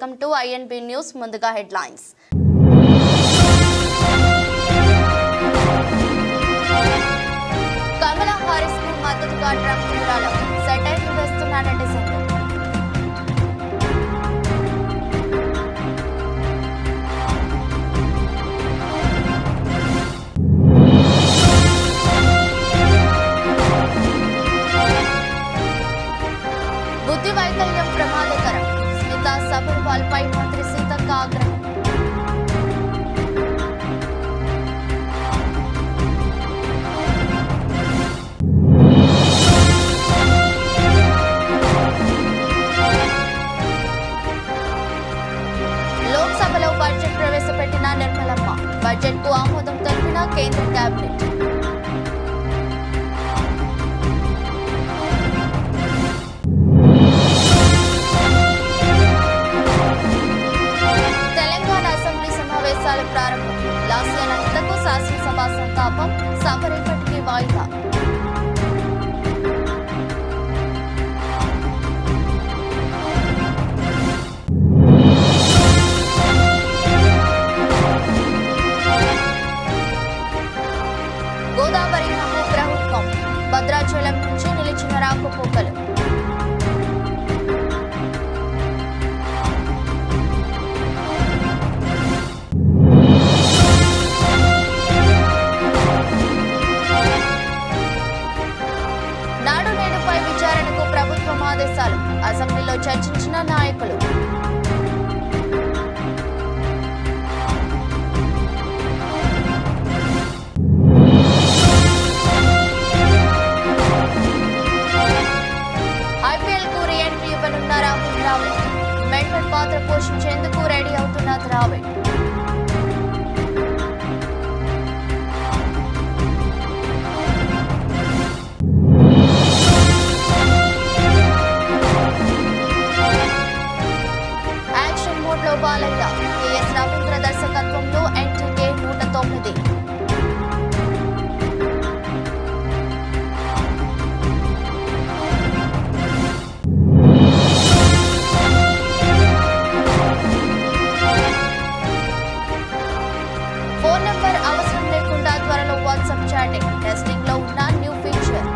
Welcome to INB news. ముందుగా headlines. కమలా Harris కు మద్దతుగా ట్రంప్ విరాళం, సెటైర్లు వేస్తున్న నెటిజన్లు. బుద్ధి వైకల్యం ప్రమాదకరం, స్మితా సబర్వాల్ పై మంత్రి సీతక్క ఆగ్రహం. లోక్సభలో బడ్జెట్ ప్రవేశపెట్టిన నిర్మలమ్మ, బడ్జెట్ కు ఆమోదం తెలిపిన కేంద్ర కేబినెట్. తెలంగాణ అసెంబ్లీ సమావేశాలు ప్రారంభం, లాస్యానంతకు శాసనసభ సంతాపం, సభ రేపటికి వాయిదా. గోదావరి మహోగ్రహం, భద్రాచలం నుంచి నిలిచిన రాకపోకలు. నాడు నేడుపై విచారణకు ప్రభుత్వం ఆదేశాలు, అసెంబ్లీలో చర్చించిన నాయకులు. IPL కు రీ-ఎంట్రీ ఇవ్వనున్న రాహుల్ ద్రావిడ్, మెంటర్ పాత్ర పోషించేందుకు రెడీ అవుతున్న ద్రావిడ్. యాక్షన్ మోడ్ లో బాలయ్య, KS రవీంద్ర దర్శకత్వంలో NTK 109. ఫోన్ నెంబర్ అవసరం లేకుండా త్వరలో వాట్సాప్ చాటింగ్, టెస్టింగ్ లో ఉన్న న్యూ ఫీచర్.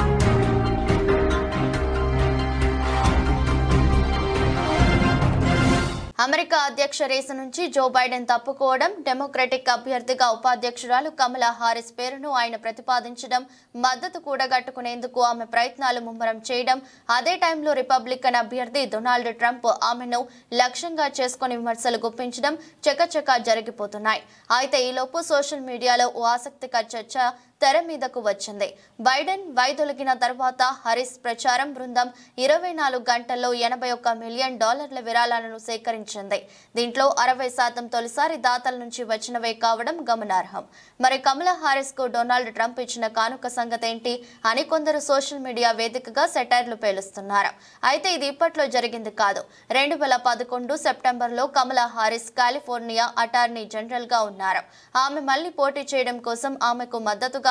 అమెరికా అధ్యక్ష రేసు నుంచి జో బైడెన్ తప్పుకోవడం, డెమోక్రటిక్ అభ్యర్థిగా ఉపాధ్యక్షురాలు కమలా హారిస్ పేరును ఆయన ప్రతిపాదించడం, మద్దతు కూడగట్టుకునేందుకు ఆమె ప్రయత్నాలు ముమ్మరం చేయడం, అదే టైంలో రిపబ్లికన్ అభ్యర్థి డొనాల్డ్ ట్రంప్ ఆమెను లక్ష్యంగా చేసుకుని విమర్శలు గుప్పించడం చకచకా జరిగిపోతున్నాయి. అయితే ఈలోపు సోషల్ మీడియాలో ఓ ఆసక్తికర చర్చ తెర మీదకు వచ్చింది. బైడెన్ వైదొలిగిన తర్వాత హారిస్ ప్రచారం బృందం 24 గంటల్లో $81 మిలియన్ విరాళాలను సేకరించింది. దీంట్లో 60% తొలిసారి దాతల నుంచి వచ్చినవే కావడం గమనార్హం. మరి కమలా హారిస్ కు డొనాల్డ్ ట్రంప్ ఇచ్చిన కానుక సంగతేంటి అని కొందరు సోషల్ మీడియా వేదికగా సెటైర్లు పేలుస్తున్నారు. అయితే ఇది ఇప్పట్లో జరిగింది కాదు. 2011 సెప్టెంబర్లో కమలా హారిస్ కాలిఫోర్నియా అటార్నీ జనరల్ గా ఉన్నారు. ఆమె మళ్లీ పోటీ చేయడం కోసం ఆమెకు మద్దతుగా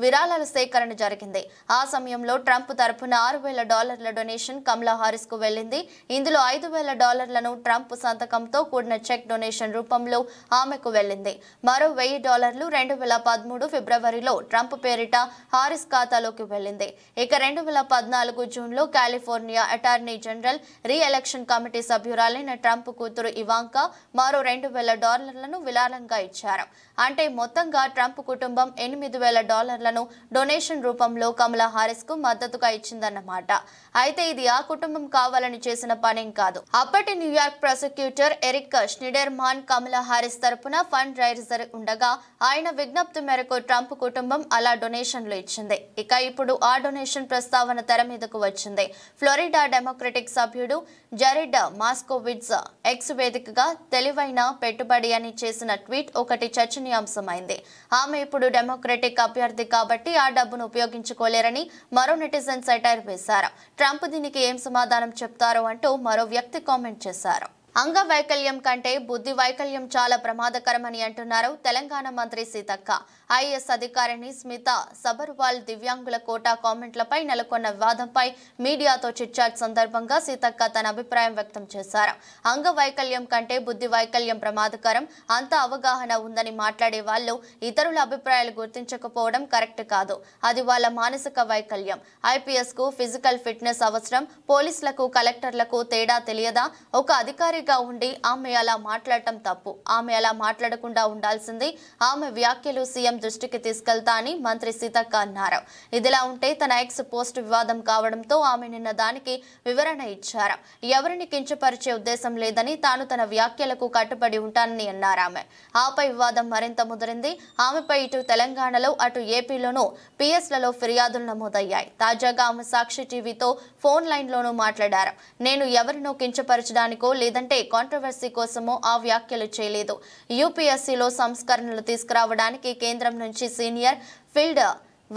విరాళాల సేకరణ జరిగింది. ఆ సమయంలో ట్రంప్ తరపున $6,000 డొనేషన్ కమలా హారిస్ కు వెళ్లింది. ఇందులో $5,000 ట్రంప్ సంతకంతో కూడిన చెక్ డొనేషన్ రూపంలో ఆమెకు వెళ్లింది. మరో $1,000 2013 ఫిబ్రవరిలో ట్రంప్ పేరిట హారిస్ ఖాతాలోకి వెళ్లింది. ఇక 2014 జూన్లో California attorney general re election committee సభ్యురాలైన Trump కూతురు ఇవాంకా మరో $2,000 విరాళంగా ఇచ్చారు. అంటే మొత్తంగా ట్రంప్ కుటుంబం $8,000 డొనేషన్ రూపంలో కమలా హారిస్ కు మద్దతుగా ఇచ్చిందన్నమాట. అయితే ఇది ఆ కుటుంబం కావాలని చేసిన పనేం కాదు. అప్పటి న్యూయార్క్ ప్రాసిక్యూటర్ ఎరిక్ స్నిడెర్మాన్ కమలా హారిస్ తరపున ఫండ్ రైజర్ ఉండగా ఆయన విజ్ఞప్తి మేరకు ట్రంప్ కుటుంబం అలా డొనేషన్లు ఇచ్చింది. ఇక ఇప్పుడు ఆ డొనేషన్ ప్రస్తావన తెర మీదకు వచ్చింది. ఫ్లోరిడా డెమోక్రటిక్ సభ్యుడు జెరెడ్ మాస్కోవిట్జ్ ఎక్స్ వేదికగా తెలివైన పెట్టుబడి అని చేసిన ట్వీట్ ఒకటి చర్చనీయాంశమైంది. ఆమె ఇప్పుడు డెమోక్రటిక్ అభ్యర్థి కాబట్టి ఆ డబ్బును ఉపయోగించుకోలేరని మరో నెటిజన్ సెటైర్ వేశారు. ట్రంప్ దీనికి ఏం సమాధానం చెప్తారో అంటూ మరో వ్యక్తి కామెంట్ చేశారు. అంగవైకల్యం కంటే బుద్ధి వైకల్యం చాలా ప్రమాదకరమని అంటున్నారు తెలంగాణ మంత్రి సీతక్క. ఐఏఎస్ అధికారిని స్మిత సబర్వాల్ దివ్యాంగుల కోటా కామెంట్లపై నెలకొన్న వివాదంపై మీడియాతో చిట్చాట్ సందర్భంగా సీతక్క తన అభిప్రాయం వ్యక్తం చేశారు. అంగవైకల్యం కంటే బుద్ధి వైకల్యం ప్రమాదకరం, అంత అవగాహన ఉందని మాట్లాడే వాళ్ళు ఇతరుల అభిప్రాయాలు గుర్తించకపోవడం కరెక్ట్ కాదు. అది వాళ్ళ మానసిక వైకల్యం. ఐపీఎస్ కు ఫిజికల్ ఫిట్నెస్ అవసరం, పోలీసులకు కలెక్టర్లకు తేడా తెలియదా? ఒక అధికారి ఉండి ఆమె అలా మాట్లాడటం తప్పు. ఆమె అలా మాట్లాడకుండా ఉండాల్సింది. ఆమె వ్యాఖ్యలు సీఎం దృష్టికి తీసుకెళ్తా అని మంత్రి సీతక్క అన్నారు. ఇదిలా ఉంటే తన ఎక్స్ పోస్ట్ వివాదం కావడంతో ఆమె నిన్న దానికి వివరణ ఇచ్చారు. ఎవరిని కించపరిచే ఉద్దేశం లేదని, తాను తన వ్యాఖ్యలకు కట్టుబడి ఉంటానని అన్నారు ఆమె. ఆపై వివాదం మరింత ముదిరింది. ఆమెపై ఇటు తెలంగాణలో అటు ఏపీలోనూ పిఎస్లలో ఫిర్యాదులు నమోదయ్యాయి. తాజాగా ఆమె సాక్షి టీవీతో ఫోన్ లైన్లోనూ మాట్లాడారు. నేను ఎవరినో కించపరచడానికో లేదంటే కాంట్రవర్సీ కోసమో ఆ వ్యాఖ్యలు చేయలేదు. యూపీఎస్సీలో సంస్కరణలు తీసుకురావడానికి కేంద్రం నుంచి సీనియర్ ఫీల్డ్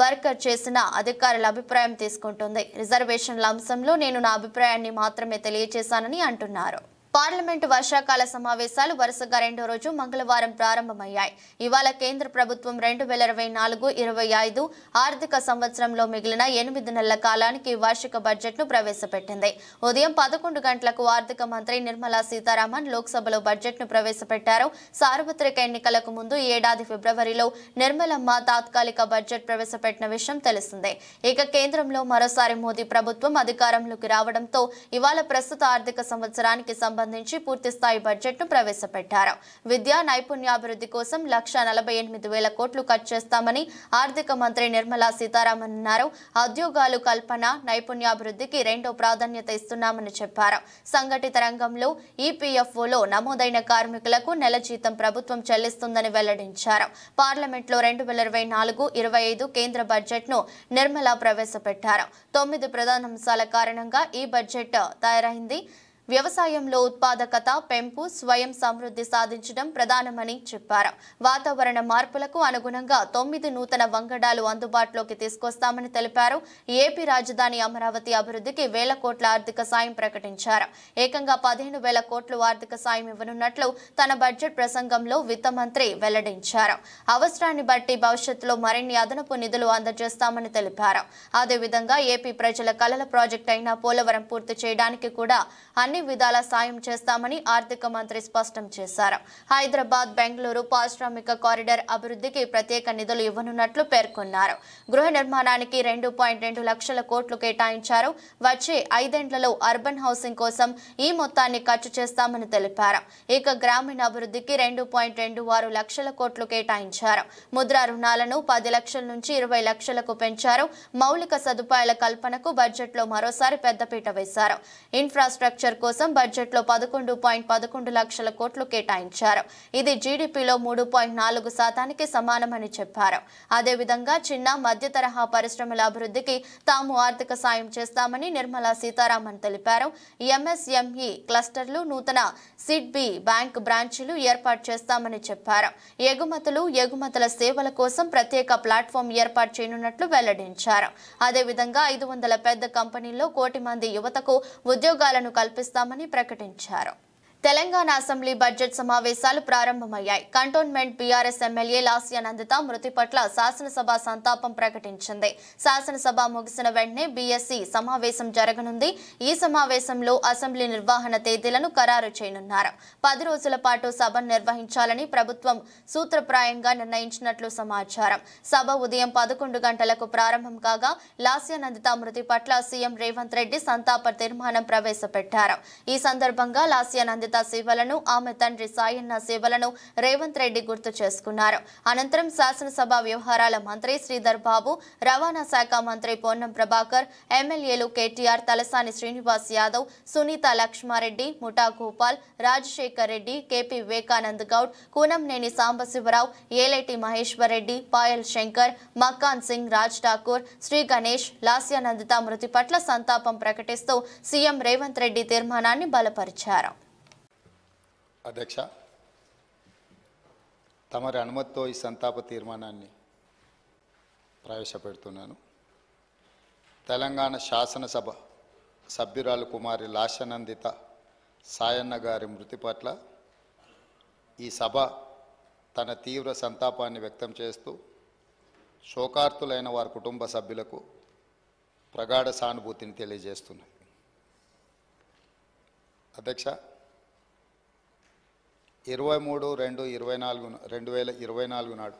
వర్కర్ చేసిన అధికారుల అభిప్రాయం తీసుకుంటుంది. రిజర్వేషన్ల అంశంలో నేను నా అభిప్రాయాన్ని మాత్రమే తెలియజేశానని అంటున్నారు. పార్లమెంటు వర్షాకాల సమావేశాలు వరుసగా రెండో రోజు మంగళవారం ప్రారంభమయ్యాయి. ఇవాళ కేంద్ర ప్రభుత్వం 2024-25 ఆర్థిక సంవత్సరంలో మిగిలిన 8 నెలల కాలానికి వార్షిక బడ్జెట్ను ప్రవేశపెట్టింది. ఉదయం 11 గంటలకు ఆర్థిక మంత్రి నిర్మలా సీతారామన్ లోక్సభలో బడ్జెట్ను ప్రవేశపెట్టారు. సార్వత్రిక ఎన్నికలకు ముందు ఈ ఏడాది ఫిబ్రవరిలో నిర్మలమ్మ తాత్కాలిక బడ్జెట్ ప్రవేశపెట్టిన విషయం తెలిసిందే. ఇక కేంద్రంలో మరోసారి మోదీ ప్రభుత్వం అధికారంలోకి రావడంతో ఇవాళ ప్రస్తుత ఆర్థిక సంవత్సరానికి సంబంధించి పూర్తిస్థాయి బడ్జెట్ ను ప్రవేశపెట్టారు. విద్యా నైపుణ్యాభివృద్ధి కోసం 1,48,000 కోట్లు ఖర్చు చేస్తామని ఆర్థిక మంత్రి నిర్మలా సీతారామన్ అన్నారు. ఉద్యోగాలు కల్పన, నైపుణ్యాభివృద్ధికి రెండో ప్రాధాన్యత ఇస్తున్నామని చెప్పారు. సంఘటిత రంగంలో ఈపీఎఫ్ఓలో నమోదైన కార్మికులకు నెల జీతం ప్రభుత్వం చెల్లిస్తుందని వెల్లడించారు. పార్లమెంట్లో 2024-25 కేంద్ర బడ్జెట్ ను నిర్మలా ప్రవేశపెట్టారు. 9 ప్రధాన అంశాల కారణంగా ఈ బడ్జెట్ తయారైంది. వ్యవసాయంలో ఉత్పాదకత పెంపు, స్వయం సమృద్ధి సాధించడం ప్రధానమని చెప్పారు. వాతావరణ మార్పులకు అనుగుణంగా 9 నూతన వంగడాలు అందుబాటులోకి తీసుకొస్తామని తెలిపారు. ఏపీ రాజధాని అమరావతి అభివృద్ధికి 1,000 కోట్ల ఆర్థిక సాయం ప్రకటించారు. ఏకంగా 15,000 కోట్లు ఆర్థిక సాయం ఇవ్వనున్నట్లు తన బడ్జెట్ ప్రసంగంలో విత్త మంత్రి వెల్లడించారు. అవసరాన్ని బట్టి భవిష్యత్తులో మరిన్ని అదనపు నిధులు అందజేస్తామని తెలిపారు. అదేవిధంగా ఏపీ ప్రజల కలల ప్రాజెక్ట్ అయిన పోలవరం పూర్తి చేయడానికి కూడా అన్ని విధాల సాయం చేస్తామని ఆర్థిక మంత్రి స్పష్టం చేశారు. హైదరాబాద్ బెంగళూరు పారిశ్రామిక కారిడార్ అభివృద్ధికి ప్రత్యేక నిధులు ఇవ్వనున్నట్లు పేర్కొన్నారు. గృహ నిర్మాణానికి 2.2 లక్షల కోట్లు కేటాయించారు. వచ్చే 5 ఏళ్లలో అర్బన్ హౌసింగ్ కోసం ఈ మొత్తాన్ని ఖర్చు చేస్తామని తెలిపారు. ఇక గ్రామీణ అభివృద్ధికి 2.26 లక్షల కోట్లు కేటాయించారు. ముద్రా రుణాలను 10 లక్షల నుంచి 20 లక్షలకు పెంచారు. మౌలిక సదుపాయాల కల్పనకు బడ్జెట్లో మరోసారి పెద్దపీట వేశారు. ఇన్ఫ్రాస్ట్రక్చర్ కోసం బడ్జెట్లో 11.11 లక్షల కోట్లు కేటాయించారు. ఇది జీడీపీలో 3.4% సమానమని చెప్పారు. అదేవిధంగా చిన్న మధ్య తరహా పరిశ్రమల అభివృద్ధికి తాము ఆర్థిక సాయం చేస్తామని నిర్మలా సీతారామన్ తెలిపారు. ఎంఎస్ఎంఈ క్లస్టర్లు, నూతన సిడ్బీ బ్యాంక్ బ్రాంచీలు ఏర్పాటు చేస్తామని చెప్పారు. ఎగుమతుల సేవల కోసం ప్రత్యేక ప్లాట్ఫామ్ ఏర్పాటు చేయనున్నట్లు వెల్లడించారు. అదేవిధంగా 500 పెద్ద కంపెనీల్లో 1 కోటి మంది యువతకు ఉద్యోగాలను కల్పిస్తామని ప్రకటించారు. తెలంగాణ అసెంబ్లీ బడ్జెట్ సమావేశాలు ప్రారంభమయ్యాయి. కంటోన్మెంట్ బీఆర్ఎస్ ఎమ్మెల్యే లాస్య నందిత మృతి పట్ల శాసనసభ సంతాపం ప్రకటించింది. శాసనసభ ముగిసిన వెంటనే బీఎస్సీ సమావేశం జరగనుంది. ఈ సమావేశంలో అసెంబ్లీ నిర్వహణ తేదీలను ఖరారు చేయనున్నారు. 10 రోజుల పాటు సభను నిర్వహించాలని ప్రభుత్వం సూత్రప్రాయంగా నిర్ణయించినట్లు సమాచారం. సభ ఉదయం 11 గంటలకు ప్రారంభం కాగా లాస్య నందిత మృతి పట్ల సీఎం రేవంత్ రెడ్డి సంతాప తీర్మానం ప్రవేశపెట్టారు. ఈ సందర్భంగా లాస్య నందిత సేవలను, ఆమె తండ్రి సాయన్న సేవలను రేవంత్ రెడ్డి గుర్తు చేసుకున్నారు. అనంతరం శాసనసభ వ్యవహారాల మంత్రి శ్రీధర్ బాబు, రవాణా శాఖ మంత్రి పొన్నం ప్రభాకర్, ఎమ్మెల్యేలు కేటీఆర్, తలసాని శ్రీనివాస్ యాదవ్, సునీత లక్ష్మారెడ్డి, ముఠా గోపాల్, రాజశేఖర్ రెడ్డి, కేపీ వివేకానంద్ గౌడ్, కూనంనేని సాంబశివరావు, ఏలేటి మహేశ్వర్ రెడ్డి, పాయల్ శంకర్, మక్కాన్ సింగ్, రాజ్ ఠాకూర్, శ్రీ గణేష్ లాస్య నందిత మృతి పట్ల సంతాపం ప్రకటిస్తూ సీఎం రేవంత్ రెడ్డి తీర్మానాన్ని బలపరిచారు. అధ్యక్ష, తమరి అనుమతితో ఈ సంతాప తీర్మానాన్ని ప్రవేశపెడుతున్నాను. తెలంగాణ శాసనసభ సభ్యురాలు కుమారి లాస్య నందిత సాయన్న గారి మృతి పట్ల ఈ సభ తన తీవ్ర సంతాపాన్ని వ్యక్తం చేస్తూ శోకార్తులైన వారి కుటుంబ సభ్యులకు ప్రగాఢ సానుభూతిని తెలియజేస్తున్నది. అధ్యక్ష, 23/2/2024 నాడు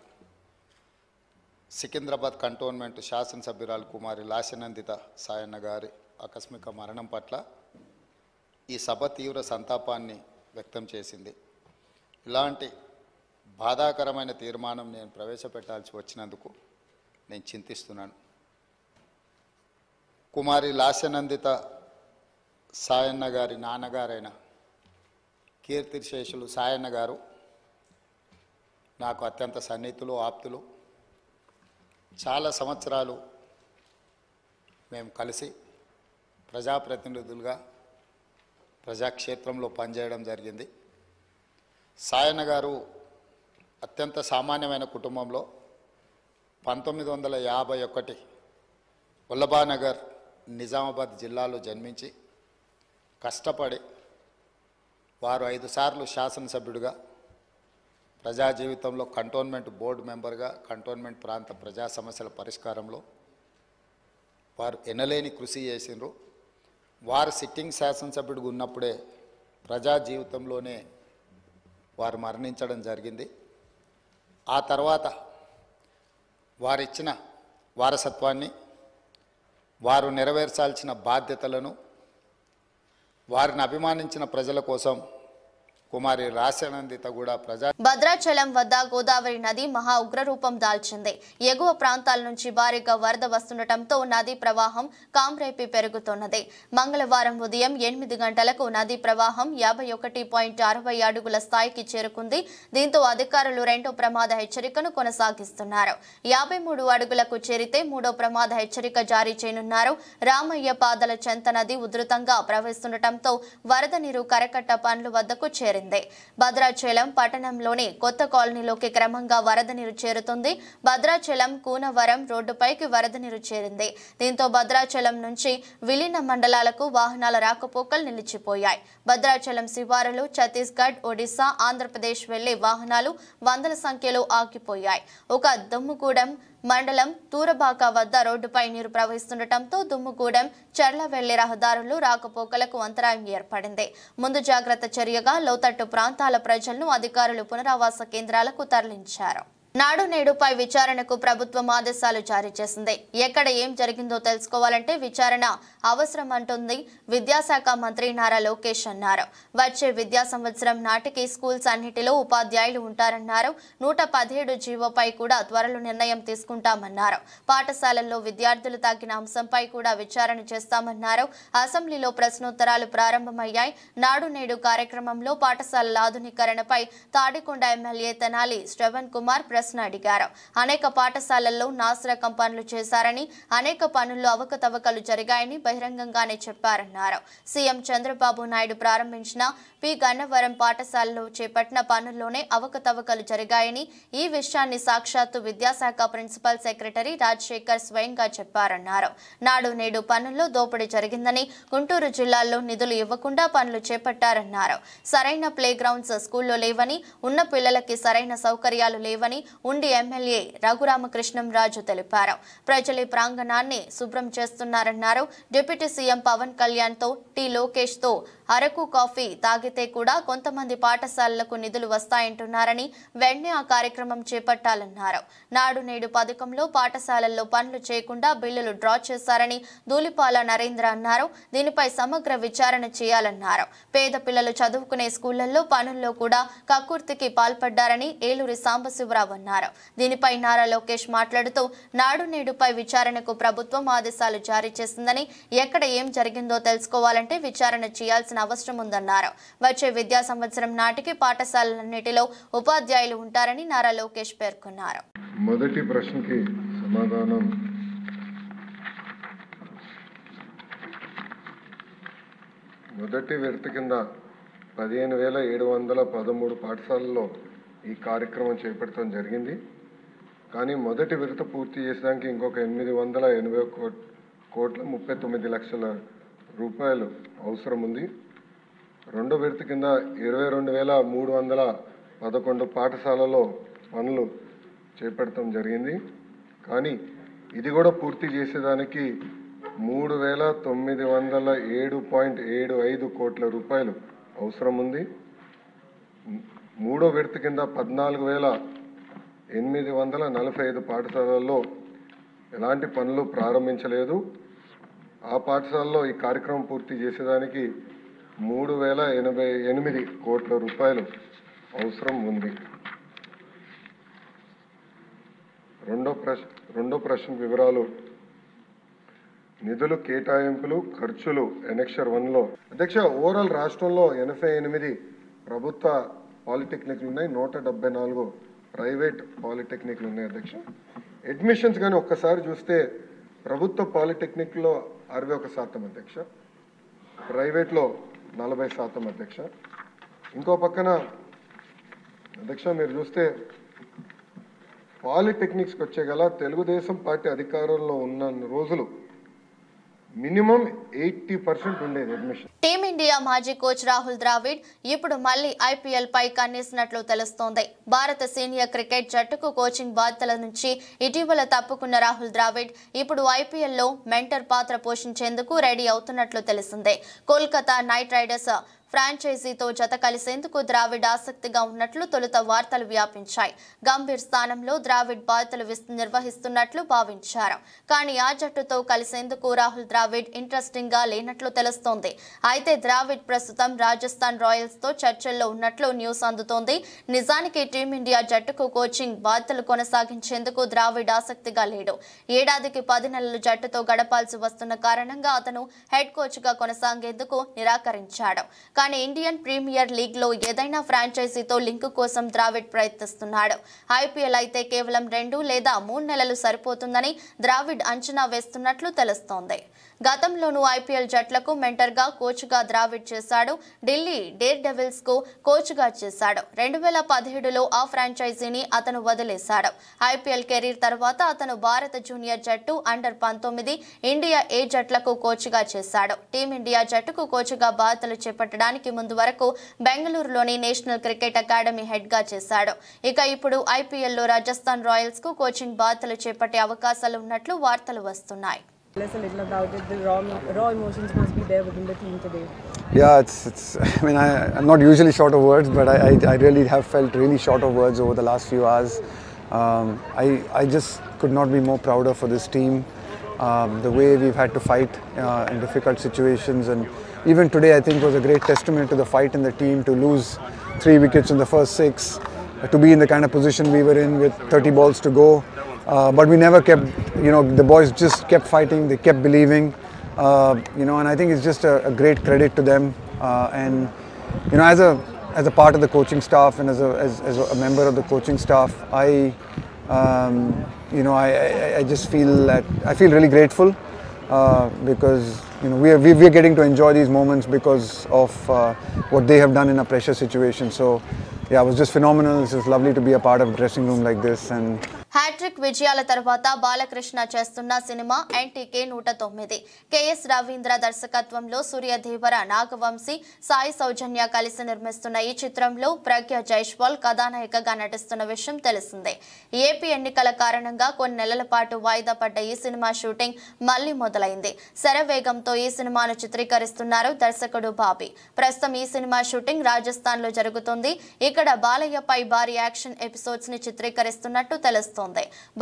సికింద్రాబాద్ కంటోన్మెంట్ శాసనసభ్యురాలు కుమారి లాస్యనందిత సాయన్న గారి ఆకస్మిక మరణం పట్ల ఈ సభ తీవ్ర సంతాపాన్ని వ్యక్తం చేసింది. ఇలాంటి బాధాకరమైన తీర్మానం నేను ప్రవేశపెట్టాల్సి వచ్చినందుకు నేను చింతిస్తున్నాను. కుమారి లాస్యనందిత సాయన్న గారి నాన్నగారైన కీర్తిశేషులు సాయన్న గారు నాకు అత్యంత సన్నిహితులు, ఆప్తులు. చాలా సంవత్సరాలు మేము కలిసి ప్రజాప్రతినిధులుగా ప్రజాక్షేత్రంలో పనిచేయడం జరిగింది. సాయన్న గారు అత్యంత సామాన్యమైన కుటుంబంలో 1951 వల్లభానగర్ నిజామాబాద్ జిల్లాలో జన్మించి కష్టపడి వారు 5 సార్లు శాసనసభ్యుడిగా, ప్రజా జీవితంలో కంటోన్మెంట్ బోర్డు మెంబర్గా, కంటోన్మెంట్ ప్రాంత ప్రజా సమస్యల పరిష్కారంలో వారు ఎనలేని కృషి చేసిండ్రు. వారు సిట్టింగ్ శాసనసభ్యుడిగా ఉన్నప్పుడే ప్రజా జీవితంలోనే వారు మరణించడం జరిగింది. ఆ తర్వాత వారిచ్చిన వారసత్వాన్ని, వారు నెరవేర్చాల్సిన బాధ్యతలను, వారిని అభిమానించిన ప్రజల కోసం కుమారి లాస్యనందిత కూడా భద్రాచలం వద్ద గోదావరి నది మహా ఉగ్రరూపం దాల్చింది. ఎగువ ప్రాంతాల నుంచి భారీగా వరద వస్తుండటంతో నదీ ప్రవాహం కాంరేపి పెరుగుతున్నది. మంగళవారం ఉదయం 8 గంటలకు నదీ ప్రవాహం 51.60 అడుగుల స్థాయికి చేరుకుంది. దీంతో అధికారులు రెండో ప్రమాద హెచ్చరికను కొనసాగిస్తున్నారు. 53 అడుగులకు చేరితే మూడో ప్రమాద హెచ్చరిక జారీ చేయనున్నారు. రామయ్య పాదల చెంత నది ఉధృతంగా ప్రవహిస్తుండటంతో వరద నీరు కరకట్ట పనుల వద్దకు చేరింది. భద్రాచలం పట్టణంలోని కొత్త కాలనీలోకి క్రమంగా వరద నీరు చేరుతుంది. భద్రాచలం కూనవరం రోడ్డుపైకి వరద నీరు చేరింది. దీంతో భద్రాచలం నుంచి విలీన మండలాలకు వాహనాల రాకపోకలు నిలిచిపోయాయి. భద్రాచలం శివారులు ఛత్తీస్గఢ్, ఒడిశా, ఆంధ్రప్రదేశ్ వెళ్లే వాహనాలు వందల సంఖ్యలో ఆగిపోయాయి. ఒక దుమ్ముగూడెం మండలం తూరబాక వద్ద రోడ్డుపై నీరు ప్రవహిస్తుండటంతో దుమ్ముగూడెం చర్ల వెళ్లే రహదారులు రాకపోకలకు అంతరాయం ఏర్పడింది. ముందు జాగ్రత్త చర్యగా లోతట్టు ప్రాంతాల ప్రజలను అధికారులు పునరావాస కేంద్రాలకు తరలించారు. నాడు నేడుపై విచారణకు ప్రభుత్వం ఆదేశాలు జారీ చేసింది. ఎక్కడ ఏం జరిగిందో తెలుసుకోవాలంటే విచారణ అవసరం అంటుంది విద్యాశాఖ మంత్రి నారా లోకేష్ అన్నారు. వచ్చే విద్యా సంవత్సరం నాటికి స్కూల్స్ అన్నిటిలో ఉపాధ్యాయులు ఉంటారన్నారు. 117 జీవోపై కూడా త్వరలో నిర్ణయం తీసుకుంటామన్నారు. పాఠశాలల్లో విద్యార్థులు తగ్గిన అంశంపై కూడా విచారణ చేస్తామన్నారు. అసెంబ్లీలో ప్రశ్నోత్తరాలు ప్రారంభమయ్యాయి. నాడు నేడు కార్యక్రమంలో పాఠశాలల ఆధునీకరణపై తాడికొండ ఎమ్మెల్యే తెనాలి శ్రవణ్ కుమార్ ప్రశ్న అడిగారు. అనేక పాఠశాలల్లో నాసిరకం పనులు చేశారని, అనేక పనుల్లో అవకతవకలు జరిగాయని బహిరంగంగానే చెప్పారన్నారు. సీఎం చంద్రబాబు నాయుడు ప్రారంభించిన పి గన్నవరం పాఠశాలలో చేపట్టిన పనుల్లోనే అవకతవకలు జరిగాయని, ఈ విషయాన్ని సాక్షాత్తు విద్యాశాఖ ప్రిన్సిపల్ సెక్రటరీ రాజశేఖర్ స్వయంగా చెప్పారన్నారు. నాడు నేడు పనుల్లో దోపిడీ జరిగిందని, గుంటూరు జిల్లాలో నిధులు ఇవ్వకుండా పనులు చేపట్టారన్నారు. సరైన ప్లే గ్రౌండ్స్ స్కూల్లో లేవని, ఉన్న పిల్లలకి సరైన సౌకర్యాలు లేవని ఉండి ఎమ్మెల్యే రఘురామకృష్ణంరాజు తెలిపారు. ప్రజల ప్రాంగణాన్ని శుభ్రం చేస్తున్నారన్నారు. డిప్యూటీ సీఎం పవన్ కళ్యాణ్ తో టి లోకేష్ తో అరకు కాఫీ తాగితే కూడా కొంతమంది పాఠశాలలకు నిధులు వస్తాయంటున్నారని, వెంటనే ఆ కార్యక్రమం చేపట్టాలన్నారు. నాడు నేడు పథకంలో పాఠశాలల్లో పనులు చేయకుండా బిల్లులు డ్రా చేశారని ధూళిపాల నరేంద్ర అన్నారు. దీనిపై సమగ్ర విచారణ చేయాలన్నారు. పేద పిల్లలు చదువుకునే స్కూళ్లలో పనుల్లో కూడా కక్కుర్తికి పాల్పడ్డారని ఏలూరి సాంబశివరావు అన్నారు. దీనిపై నారా లోకేష్ మాట్లాడుతూ నాడు నేడుపై విచారణకు ప్రభుత్వం ఆదేశాలు జారీ చేసిందని, ఎక్కడ ఏం జరిగిందో తెలుసుకోవాలంటే విచారణ చేయాల్సిన అవసరం ఉందన్నారు. వచ్చే విద్యా సంవత్సరం నాటికి పాఠశాలలన్నిటిలో ఉపాధ్యాయులు ఉంటారని నారా లోకేష్ పేర్కొన్నారు. మొదటి ప్రశ్నకి సమాధానం మొదటి విడత కింద 15,713 పాఠశాలల్లో ఈ కార్యక్రమం చేపట్టడం జరిగింది. కానీ మొదటి విడత పూర్తి చేసడానికి ఇంకొక 880 కోట్ల 39 లక్షల రూపాయలు అవసరం ఉంది. రెండో విడత కింద 22,311 పాఠశాలలో పనులు చేపట్టడం జరిగింది. కానీ ఇది కూడా పూర్తి చేసేదానికి 3,907.75 కోట్ల రూపాయలు అవసరం ఉంది. మూడో విడత కింద 14,845 పాఠశాలల్లో ఎలాంటి పనులు ప్రారంభించలేదు. ఆ పాఠశాలలో ఈ కార్యక్రమం పూర్తి చేసేదానికి 3,088 కోట్ల రూపాయలు అవసరం ఉంది. రెండో ప్రశ్న వివరాలు. నిధులు కేటాయింపులు ఖర్చులు ఎనెక్షర్ 1లో అధ్యక్ష ఓవరాల్ రాష్ట్రంలో 88 ప్రభుత్వ పాలిటెక్నిక్లు ఉన్నాయి, 174 ప్రైవేట్ పాలిటెక్నిక్లు ఉన్నాయి అధ్యక్ష. అడ్మిషన్స్ కానీ ఒక్కసారి చూస్తే ప్రభుత్వ పాలిటెక్నిక్లో 61% అధ్యక్ష, ప్రైవేట్లో 40% అధ్యక్ష. ఇంకో పక్కన అధ్యక్ష మీరు చూస్తే పాలిటెక్నిక్స్కి వచ్చే గల తెలుగుదేశం పార్టీ అధికారంలో ఉన్న రోజులు మినిమం 80% ఉండేది అడ్మిషన్. టీమిండియా మాజీ కోచ్ రాహుల్ ద్రావిడ్ ఇప్పుడు మళ్లీ ఐపీఎల్ పై కన్నేసినట్లు తెలుస్తోంది. భారత సీనియర్ క్రికెట్ జట్టుకు కోచింగ్ బాధ్యతల నుంచి ఇటీవల తప్పుకున్న రాహుల్ ద్రావిడ్ ఇప్పుడు ఐపీఎల్లో మెంటర్ పాత్ర పోషించేందుకు రెడీ అవుతున్నట్లు తెలిసిందే. కోల్కతా నైట్ రైడర్స్ ఫ్రాంచైజీతో జత కలిసేందుకు ద్రావిడ్ ఆసక్తిగా ఉన్నట్లు తొలుత వార్తలు వ్యాపించాయి. గంభీర్ స్థానంలో ద్రావిడ్ బాధ్యతలు నిర్వహిస్తున్నట్లు భావించారు. కానీ ఆ జట్టుతో కలిసేందుకు రాహుల్ ద్రావిడ్ ఇంట్రెస్టింగ్ గా లేనట్లు తెలుస్తోంది. అయితే ద్రావిడ్ ప్రస్తుతం రాజస్థాన్ రాయల్స్ తో చర్చల్లో ఉన్నట్లు న్యూస్ అందుతోంది. నిజానికి టీమిండియా జట్టుకు కోచింగ్ బాధ్యతలు కొనసాగించేందుకు ద్రావిడ్ ఆసక్తిగా లేడు. ఏడాదికి 10 నెలలు జట్టుతో గడపాల్సి వస్తున్న కారణంగా అతను హెడ్ కోచ్ గా కొనసాగేందుకు నిరాకరించాడు. కానీ ఇండియన్ ప్రీమియర్ లీగ్ లో ఏదైనా ఫ్రాంచైజీతో లింక్ కోసం ద్రావిడ్ ప్రయత్నిస్తున్నాడు. ఐపీఎల్ అయితే కేవలం 2 లేదా 3 నెలలు సరిపోతుందని ద్రావిడ్ అంచనా వేస్తున్నట్లు తెలుస్తోంది. గతంలోనూ ఐపీఎల్ జట్లకు మెంటర్ గా కోచ్ గా ద్రావిడ్ చేశాడు. ఢిల్లీ డేర్ డెవిల్స్ కు కోచ్ గా చేశాడు. 2017లో ఆ ఫ్రాంచైజీని అతను వదిలేశాడు. ఐపీఎల్ కెరీర్ తర్వాత అతను భారత జూనియర్ జట్టు, అండర్-19, ఇండియా ఏ జట్లకు కోచ్ గా చేశాడు. టీమిండియా జట్టుకు కోచ్ గా బాధ్యతలు చేపట్టడానికి ముందు వరకు బెంగళూరులోని నేషనల్ క్రికెట్ అకాడమీ హెడ్ గా చేశాడు. ఇక ఇప్పుడు ఐపీఎల్ లో రాజస్థాన్ రాయల్స్ కు కోచింగ్ బాధ్యతలు చేపట్టే అవకాశాలు ఉన్నట్లు వార్తలు వస్తున్నాయి. Tell us a little about it. The raw emotions must be there within the team today. Yeah, it's. I mean, I'm not usually short of words, but I really have felt really short of words over the last few hours. I just could not be more prouder for this team. The way we've had to fight in difficult situations, and even today, I think was a great testament to the fight in the team to lose 3 wickets in the first 6, to be in the kind of position we were in with 30 balls to go. But we never kept, the boys just kept fighting, they kept believing, and I think it's just a great credit to them. And, as a part of the coaching staff and as a member of the coaching staff, I just feel that, I feel really grateful because, we're getting to enjoy these moments because of what they have done in a pressure situation. So, yeah, it was just phenomenal. It's just lovely to be a part of a dressing room like this. And hattrick విజయాల తర్వాత బాలకృష్ణ చేస్తున్న cinema ఎన్టీకే 109. K S Ravindra దర్శకత్వంలో సూర్యదేవర, నాగవంశీ, సాయి సౌజన్య కలిసి నిర్మిస్తున్న ఈ చిత్రంలో ప్రజ్ఞ జైస్వాల్ కథానాయికగా నటిస్తున్న విషయం తెలిసిందే. ఏపీ ఎన్నికల కారణంగా కొన్ని నెలల పాటు వాయిదా పడ్డ ఈ సినిమా షూటింగ్ మళ్లీ మొదలైంది. శరవేగంతో ఈ సినిమాను చిత్రీకరిస్తున్నారు దర్శకుడు బాబీ. ప్రస్తుతం ఈ సినిమా షూటింగ్ రాజస్థాన్ లో జరుగుతుంది. ఇక్కడ బాలయ్యపై భారీ యాక్షన్ ఎపిసోడ్స్ ని చిత్రీకరిస్తున్నట్టు తెలుస్తోంది.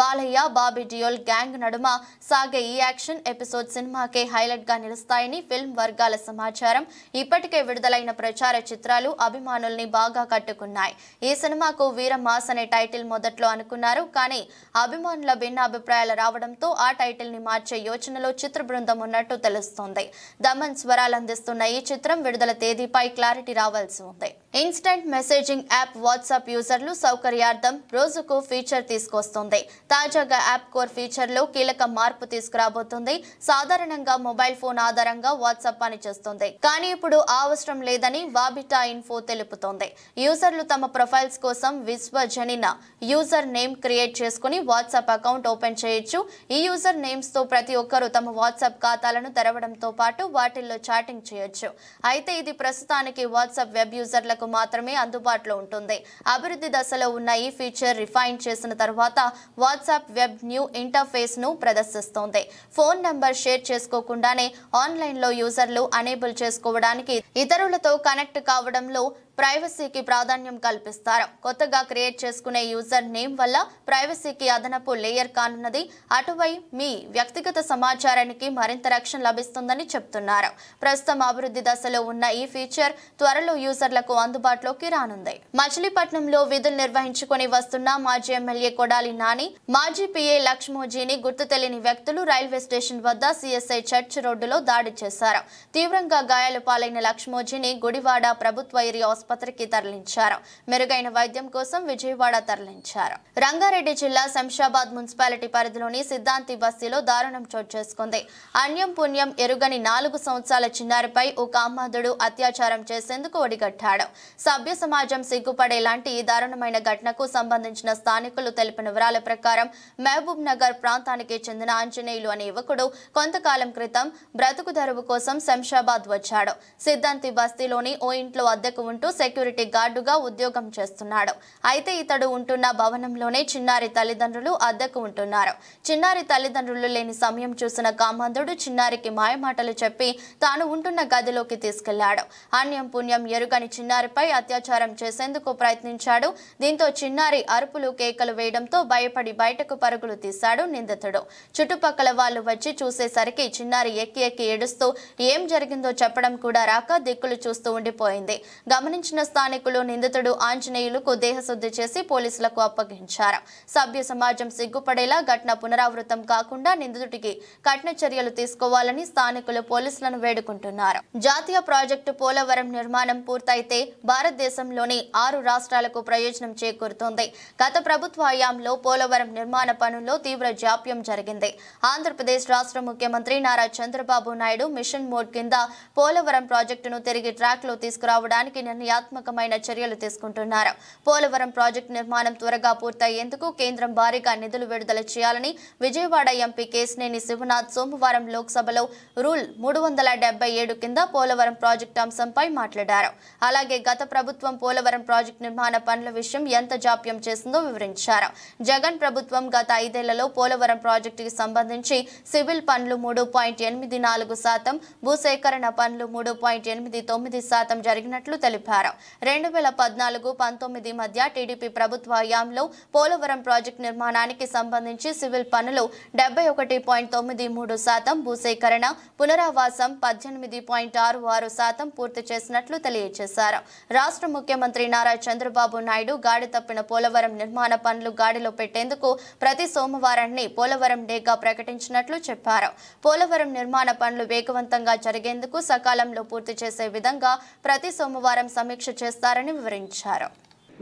బాలయ్య, బాబీ డియోల్ గ్యాంగ్ నడుమ సాగే ఈ యాక్షన్ ఎపిసోడ్ సినిమాకే హైలైట్ గా నిలుస్తాయని ఫిల్మ్ వర్గాల సమాచారం. ఇప్పటికే విడుదలైన ప్రచార చిత్రాలు అభిమానుల్ని బాగా కట్టుకున్నాయి. ఈ సినిమాకు వీరమాస్ అనే టైటిల్ మొదట్లో అనుకున్నారు. కానీ అభిమానుల భిన్న అభిప్రాయాలు రావడంతో ఆ టైటిల్ ని మార్చే యోచనలో చిత్ర బృందం ఉన్నట్టు తెలుస్తోంది. దమన్ స్వరాలు అందిస్తున్న ఈ చిత్రం విడుదల తేదీపై క్లారిటీ రావాల్సి ఉంది. ఇన్స్టెంట్ మెసేజింగ్ యాప్ వాట్సాప్ యూజర్లు సౌకర్యార్థం రోజుకు ఫీచర్ తీసుకొస్తుంది. వస్తోంది. తాజాగా యాప్ కోర్ ఫీచర్లో కీలక మార్పు తీసుకురాబోతుంది. సాధారణంగా మొబైల్ ఫోన్ ఆధారంగా వాట్సాప్ పనిచేస్తుంది, కానీ ఇప్పుడు ఆ అవసరం లేదని వాబిటా ఇన్ఫో తెలుపుతోంది. యూజర్లు తమ ప్రొఫైల్స్ కోసం విశ్వజనీన యూజర్ నేమ్ క్రియేట్ చేసుకుని వాట్సాప్ అకౌంట్ ఓపెన్ చేయొచ్చు. ఈ యూజర్ నేమ్స్ తో ప్రతి ఒక్కరూ తమ వాట్సాప్ ఖాతాలను తెరవడంతో పాటు వాటిల్లో చాటింగ్ చేయొచ్చు. అయితే ఇది ప్రస్తుతానికి వాట్సాప్ వెబ్ యూజర్లకు మాత్రమే అందుబాటులో ఉంటుంది. అభివృద్ధి దశలో ఉన్న ఈ ఫీచర్ రిఫైన్ చేసిన తర్వాత వాట్సాప్ వెబ్ న్యూ ఇంటర్ఫేస్ ను ప్రదర్శిస్తోంది. ఫోన్ నంబర్ షేర్ చేసుకోకుండానే ఆన్లైన్ లో యూజర్లు అనేబుల్ చేసుకోవడానికి, ఇతరులతో కనెక్ట్ కావడంలో ప్రైవసీకి ప్రాధాన్యం కల్పిస్తారు. కొత్తగా క్రియేట్ చేసుకునే యూజర్ నేమ్ వల్ల ప్రైవసీకి అదనపు లేయర్ కానున్నది. అటువై మీ వ్యక్తిగత సమాచారానికి మరింత రక్షణ లభిస్తుందని చెప్తున్నారు. ప్రస్తుతం అభివృద్ధి దశలో ఉన్న ఈ ఫీచర్ త్వరలో యూజర్లకు అందుబాటులోకి రానుంది. మచిలీపట్నంలో విధులు నిర్వహించుకుని వస్తున్న మాజీ ఎమ్మెల్యే కొడాలి నాని, మాజీ పిఏ లక్ష్మోజీని గుర్తు తెలియని వ్యక్తులు రైల్వే స్టేషన్ వద్ద సిఎస్ఐ చర్చ్ రోడ్డులో దాడి చేశారు. తీవ్రంగా గాయాలు పాలైన లక్ష్మోజీని గుడివాడ ప్రభుత్వ ఏరియా ఆసుపత్రికి తరలించారు. మెరుగైన వైద్యం కోసం విజయవాడ తరలించారు. రంగారెడ్డి జిల్లా శంషాబాద్ మున్సిపాలిటీ పరిధిలోని సిద్ధాంతి బస్తీలో దారుణం చోటు చేసుకుంది. అన్యం పుణ్యం ఎరుగని 4 సంవత్సరాల చిన్నారిపై ఓ కామాంధుడు అత్యాచారం చేసేందుకు ఒడిగట్టాడు. సభ్య సమాజం సిగ్గుపడేలాంటి ఈ దారుణమైన ఘటనకు సంబంధించిన స్థానికులు తెలిపిన వివరాల ప్రకారం మహబూబ్ నగర్ ప్రాంతానికి చెందిన ఆంజనేయులు అనే యువకుడు కొంతకాలం క్రితం బ్రతుకు తెరువు కోసం శంషాబాద్ వచ్చాడు. సిద్ధాంతి బస్తీలోని ఓ ఇంట్లో అద్దెకు ఉంటూ సెక్యూరిటీ గార్డుగా ఉద్యోగం చేస్తున్నాడు. అయితే ఇతడు ఉంటున్న భవనంలోనే చిన్నారి తల్లిదండ్రులు అద్దెకు ఉంటున్నారు. చిన్నారి తల్లిదండ్రులు లేని సమయం చూసిన కామాంధుడు చిన్నారికి మాయమాటలు చెప్పి తాను ఉంటున్న గదిలోకి తీసుకెళ్లాడు. అన్యం పుణ్యం ఎరుగని చిన్నారిపై అత్యాచారం చేసేందుకు ప్రయత్నించాడు. దీంతో చిన్నారి అరుపులు కేకలు వేయడంతో భయపడి బయటకు పరుగులు తీశాడు నిందితుడు. చుట్టుపక్కల వాళ్ళు వచ్చి చూసేసరికి చిన్నారి ఎక్కి ఎక్కి ఏడుస్తూ ఏం జరిగిందో చెప్పడం కూడా రాక దిక్కులు చూస్తూ ఉండిపోయింది. గమనించిన స్థానికులు నిందితుడు ఆంజనేయులకు దేహశుద్ధి చేసి పోలీసులకు అప్పగించారు. సభ్య సమాజం సిగ్గుపడేలా ఘటన పునరావృతం కాకుండా నిందితుడికి కఠిన చర్యలు తీసుకోవాలని స్థానికులు పోలీసులను వేడుకుంటున్నారు. జాతీయ ప్రాజెక్టు పోలవరం నిర్మాణం పూర్తయితే భారతదేశంలోని 6 రాష్ట్రాలకు ప్రయోజనం చేకూరుతోంది. గత ప్రభుత్వ హయాంలో పోలవరం నిర్మాణ పనుల్లో తీవ్ర జాప్యం జరిగింది. ఆంధ్రప్రదేశ్ రాష్ట్ర ముఖ్యమంత్రి నారా చంద్రబాబు నాయుడు మిషన్ మోడ్ కింద పోలవరం ప్రాజెక్టును తిరిగి ట్రాక్ లో తీసుకురావడానికి నిర్ణయాత్మకమైన చర్యలు తీసుకుంటున్నారు. పోలవరం ప్రాజెక్టు నిర్మాణం త్వరగా పూర్తయ్యేందుకు కేంద్రం భారీగా నిధులు విడుదల చేయాలని విజయవాడ ఎంపీ కేశినేని శివనాథ్ సోమవారం లోక్సభలో రూల్ 377 కింద పోలవరం ప్రాజెక్టు అంశంపై మాట్లాడారు. అలాగే గత ప్రభుత్వం పోలవరం ప్రాజెక్టు నిర్మాణ పనుల విషయం ఎంత జాప్యం చేసిందో వివరించారు. జగన్ ప్రభుత్వం గత 5 ఏళ్లలో పోలవరం ప్రాజెక్టుకి సంబంధించి సివిల్ పనులు 3.84%, భూసేకరణ పనులు 3.89% జరిగినట్లు తెలిపారు. 2014-19 మధ్య టీడీపీ ప్రభుత్వ హయాంలో పోలవరం ప్రాజెక్టు నిర్మాణానికి సంబంధించి సివిల్ పనులు 71.93%, భూసేకరణ పునరావాసం 18.66% పూర్తి చేసినట్లు తెలియజేశారు. రాష్ట్ర ముఖ్యమంత్రి నారా చంద్రబాబు నాయుడు గాడి తప్పిన పోలవరం నిర్మాణ పనులు గాడిలో పెట్టేందుకు ప్రతి సోమవారాన్ని పోలవరం డేగా ప్రకటించినట్లు చెప్పారు. పోలవరం నిర్మాణ పనులు వేగవంతంగా జరిగేందుకు సకాలంలో పూర్తి చేసే విధంగా ప్రతి సోమవారం సమీక్ష చేస్తారని వివరించారు.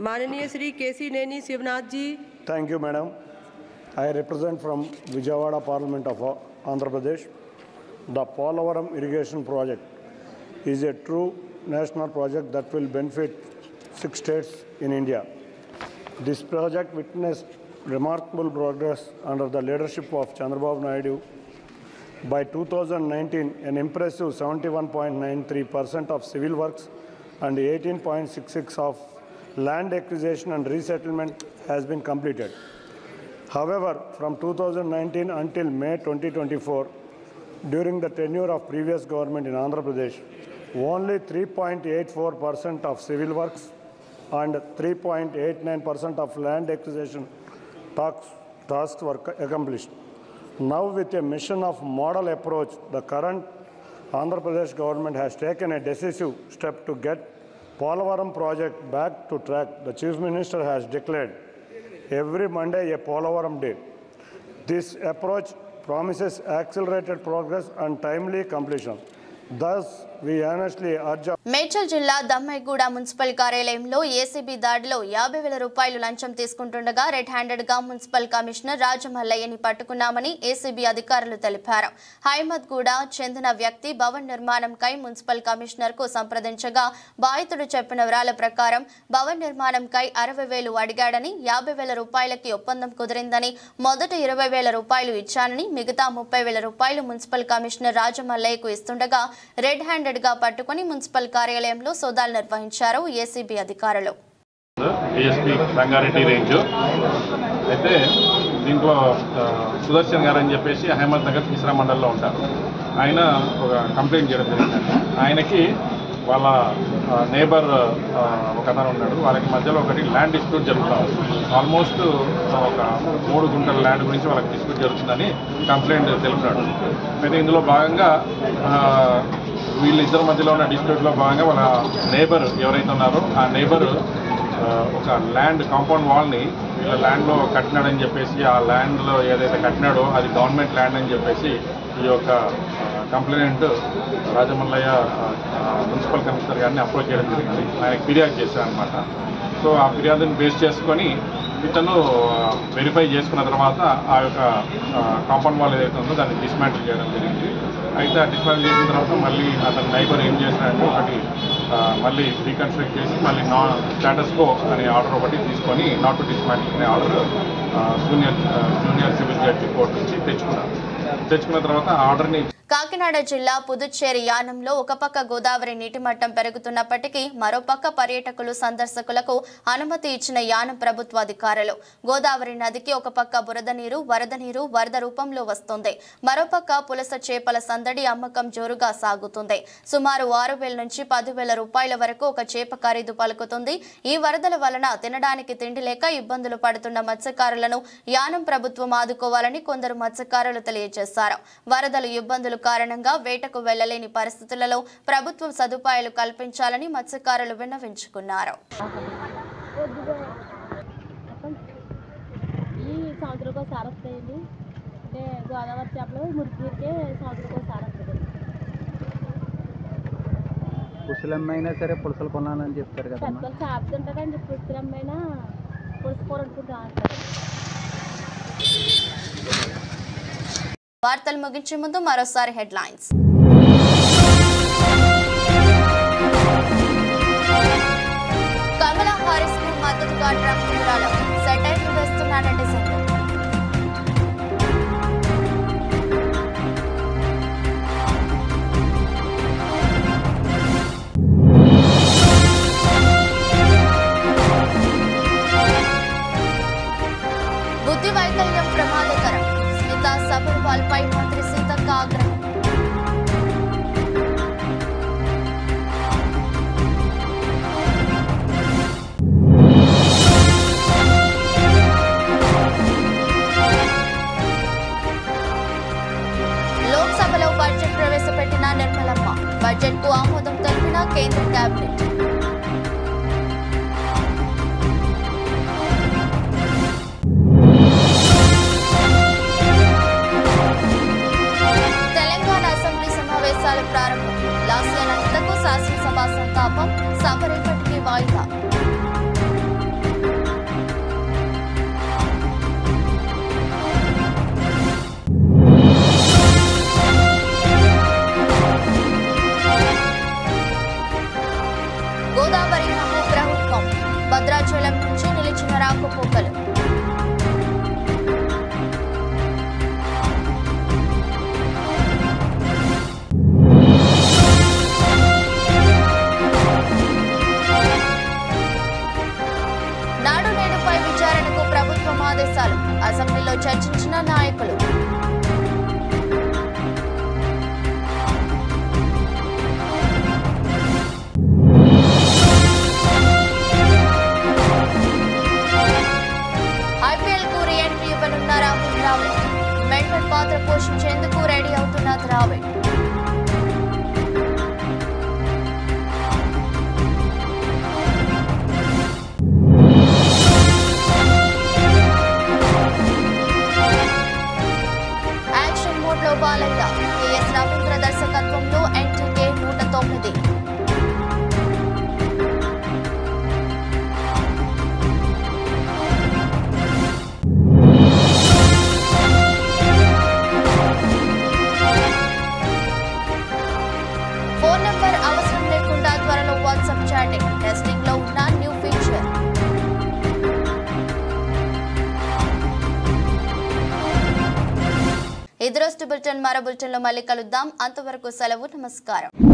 माननीय श्री केशीनेनी शिवनाथ जी. Thank you, madam. I represent from Vijayawada Parliament of Andhra Pradesh. The Polavaram irrigation project is a true national project that will benefit 6 states in India. This project witnessed remarkable progress under the leadership of Chandrababu Naidu. By 2019, an impressive 71.93% of civil works and 18.66% of land acquisition and resettlement has been completed. However, from 2019 until May 2024, during the tenure of previous government in Andhra Pradesh, only 3.84% of civil works and 3.89% of land acquisition tasks were accomplished. Now, with a mission of model approach, the current Andhra Pradesh government has taken a decisive step to get Polavaram project back to track. The Chief Minister has declared every Monday a Polavaram day. This approach promises accelerated progress and timely completion. Thus, we earnestly urge Medchal జిల్లా Dammaiguda municipal కార్యాలయంలో ACB దాడిలో 50,000 రూపాయలు లంచం తీసుకుంటుండగా red handed గా municipal commissioner రాజమల్లయ్యని పట్టుకున్నామని ACB అధికారులు తెలిపారు. హైమద్గూడ చెందిన వ్యక్తి భవన్ నిర్మాణంకై మున్సిపల్ కమిషనర్ కు సంప్రదించగా బాధితుడు చెప్పిన వివరాల ప్రకారం భవన్ నిర్మాణంకై 60,000 అడిగాడని 50,000 రూపాయలకి ఒప్పందం కుదిరిందని మొదట 20,000 రూపాయలు ఇచ్చానని మిగతా 30,000 రూపాయలు మున్సిపల్ కమిషనర్ రాజమల్లయ్యకు ఇస్తుండగా రెడ్ హ్యాండెడ్ గా పట్టుకుని మున్సిపల్ కార్యాలయంలో సోదాలు నిర్వహించారు ఏసీబీ అధికారులు. ఏఎస్పీ రంగారెడ్డి రేంజ్ అయితే దీంట్లో సుదర్శన్ గారు అని చెప్పేసి అహ్మద్ నగర్ మిశ్రా మండల్లో ఉంటారు. ఆయన ఒక కంప్లైంట్ చేయడం జరిగిందండి. ఆయనకి వాళ్ళ నేబర్ ఒక అతను ఉన్నాడు. వాళ్ళకి మధ్యలో ఒకటి ల్యాండ్ డిస్ప్యూట్ జరుగుతుంది. ఆల్మోస్ట్ ఒక 3 గుంటల ల్యాండ్ గురించి వాళ్ళకి డిస్ప్యూట్ జరుగుతుందని కంప్లైంట్ తెలిపినాడు. అయితే ఇందులో భాగంగా వీళ్ళిద్దరి మధ్యలో ఉన్న డిస్ప్యూట్లో భాగంగా వాళ్ళ నేబర్ ఎవరైతే ఉన్నారో ఆ నేబర్ ఒక ల్యాండ్ కాంపౌండ్ వాల్ని వీళ్ళ ల్యాండ్లో కట్టినాడని చెప్పేసి ఆ ల్యాండ్లో ఏదైతే కట్టినాడో అది గవర్నమెంట్ ల్యాండ్ అని చెప్పేసి ఈ యొక్క కంప్లైంట్ రాజమల్లయ్య మున్సిపల్ కమిషనర్ గారిని అప్రోచ్ చేయడం జరిగింది. ఆయనకు ఫిర్యాదు చేశారు అనమాట. సో ఆ ఫిర్యాదుని బేస్ చేసుకొని ఇతను వెరిఫై చేసుకున్న తర్వాత ఆ యొక్క కాంపౌండ్ వాల్ ఏదైతే ఉందో దాన్ని డిస్మాంటిల్ చేయడం జరిగింది. అయితే ఆ డిస్మాంటిల్ చేసిన తర్వాత మళ్ళీ అతని నైబర్ ఏం చేసినాడంటే ఒకటి మళ్ళీ రీకన్స్ట్రక్ట్ చేసి మళ్ళీ స్టేటస్ కో అనే ఆర్డర్ ఒకటి తీసుకొని నాట్ టు డిస్మాంటిల్ అనే order junior civil judge court నుంచి తెచ్చుకున్న తర్వాత ఆర్డర్ని కాకినాడ జిల్లా పుదుచ్చేరి యానంలో ఒక పక్క గోదావరి నీటి మట్టం పెరుగుతున్నప్పటికీ మరోపక్క పర్యాటకులు సందర్శకులకు అనుమతి ఇచ్చిన యానం ప్రభుత్వ అధికారులు. గోదావరి నదికి ఒక పక్క వరద నీరు వరద రూపంలో వస్తుంది. మరోపక్క పులస చేపల సందడి అమ్మకం జోరుగా సాగుతుంది. సుమారు 6,000 నుంచి 10,000 రూపాయల వరకు ఒక చేప ఖరీదు పలుకుతుంది. ఈ వరదల వలన తినడానికి తిండి లేక ఇబ్బందులు పడుతున్న మత్స్యకారులను యానం ప్రభుత్వం ఆదుకోవాలని కొందరు మత్స్యకారులు తెలియజేశారు. వరదలు ఇబ్బందులు కారణంగా వేటకు వెళ్లలేని పరిస్థితులలో ప్రభుత్వం సదుపాయాలు కల్పించాలని మత్స్యకారులు విన్నవించుకున్నారు. ఈ సంవత్సరానికి వస్తాయండి. అంటే గోదావరి చేపలు మురికికే సంవత్సరానికి వస్తుంది. పులుసులమ్మైనా సరే పులుసులు కొనాలని చెప్తారు కదా. పెద్దలు చేప తింటారండి. పులుసులమ్మైనా పులుసు కూర వండుకుంటా ఉంటారు. వార్తలు ముగించే ముందు మరోసారి హెడ్లైన్స్. కమలా హారిస్ కు మద్దతుగా ట్రంప్ వివరాలు సెటైర్లు వేస్తున్న నెటిజన్లు. బుద్ధి వైకల్యం ప్రమాదకరం. సబర్వాల్పై మంత్రి సీతక్క ఆగ్రహం. లోక్సభలో బడ్జెట్ ప్రవేశపెట్టిన నిర్మలమ్మ. బడ్జెట్ కు ఆమోదం తెలిపిన కేంద్ర కేబినెట్. ప్రారంభం. లాస్యానంతకు శాసనసభ సంతాపం. సభ రేపటికి వాయిదా. గోదావరి మహోగ్రహం. భద్రాచలం నుంచి నిలిచిన రాకపోకలు. ఆదేశాలు. అసెంబ్లీలో చర్చించిన నాయకులు. ఐపీఎల్ కు రీ-ఎంట్రీ ఇవ్వనున్న రాహుల్ ద్రావిడ్. మెంటర్ పాత్ర పోషించేందుకు రెడీ అవుతున్న ద్రావిడ్. బాలయ్య. కెఎస్ రవీంద్ర దర్శకత్వంలో ఎన్టీకే ఇది రోజు బులెటిన్. మరో బులెటిన్లో మళ్ళీ కలుద్దాం. అంతవరకు సెలవు. నమస్కారం.